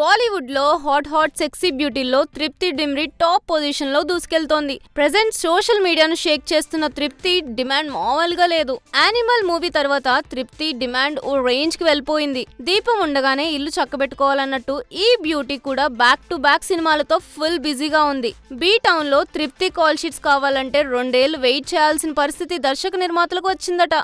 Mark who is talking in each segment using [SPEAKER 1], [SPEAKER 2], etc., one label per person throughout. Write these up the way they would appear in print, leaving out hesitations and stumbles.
[SPEAKER 1] బాలీవుడ్ లో hot sexy బ్యూటీల్లో తృప్తి Dimri top position లో దూసుకెళ్తోంది. ప్రెజెంట్ సోషల్ మీడియాను షేక్ చేస్తున్న తృప్తి డిమాండ్ మామూలుగా లేదు. యానిమల్ మూవీ తర్వాత తృప్తి డిమాండ్ ఓ రేంజ్ కి వెళ్ళిపోయింది. దీపం ఉండగానే ఇల్లు చక్కబెట్టుకోవాలన్నట్టు ఈ బ్యూటీ కూడా బ్యాక్ టు బ్యాక్ సినిమాలతో ఫుల్ బిజీగా ఉంది. బీ టౌన్ లో తృప్తి కాల్ షీట్స్ కావాలంటే 2 ఏళ్లు వెయిట్ చేయాల్సిన పరిస్థితి దర్శక నిర్మాతలకు వచ్చిందట.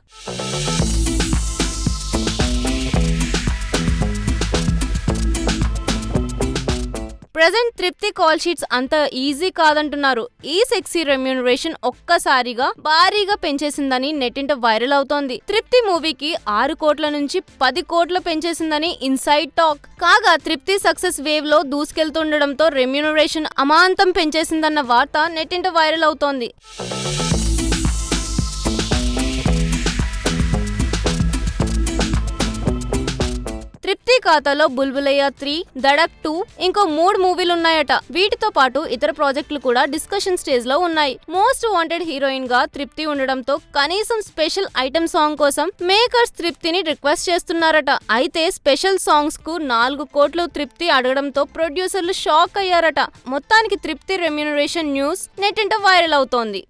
[SPEAKER 1] ప్రెజెంట్ తృప్తి కాల్ షీట్స్ అంత ఈజీ కాదంటున్నారు. ఈ సెక్సీ రెమ్యూనరేషన్ ఒక్కసారిగా భారీగా పెంచేసిందని నెట్టింట వైరల్ అవుతోంది. తృప్తి మూవీకి 6 కోట్ల నుంచి 10 కోట్లు పెంచేసిందని ఇన్సైడ్ టాక్. కాగా తృప్తి సక్సెస్ వేవ్ లో దూసుకెళ్తుండడంతో రెమ్యూనరేషన్ అమాంతం పెంచేసిందన్న వార్త నెట్టింట వైరల్ అవుతోంది. తృప్తి ఖాతాలో బుల్బులయ్య 3, దడక్ 2, ఇంకో 3 మూవీలున్నాయట. వీటితో పాటు ఇతర ప్రాజెక్టులు కూడా డిస్కషన్ స్టేజ్ లో ఉన్నాయి. మోస్ట్ వాంటెడ్ హీరోయిన్ గా తృప్తి ఉండడంతో కనీసం స్పెషల్ ఐటమ్ సాంగ్ కోసం మేకర్స్ తృప్తిని రిక్వెస్ట్ చేస్తున్నారట. అయితే స్పెషల్ సాంగ్స్ కు 4 కోట్లు తృప్తి అడగడంతో ప్రొడ్యూసర్లు షాక్ అయ్యారట. మొత్తానికి తృప్తి రెమ్యూనరేషన్ న్యూస్ నెట్టింట వైరల్ అవుతోంది.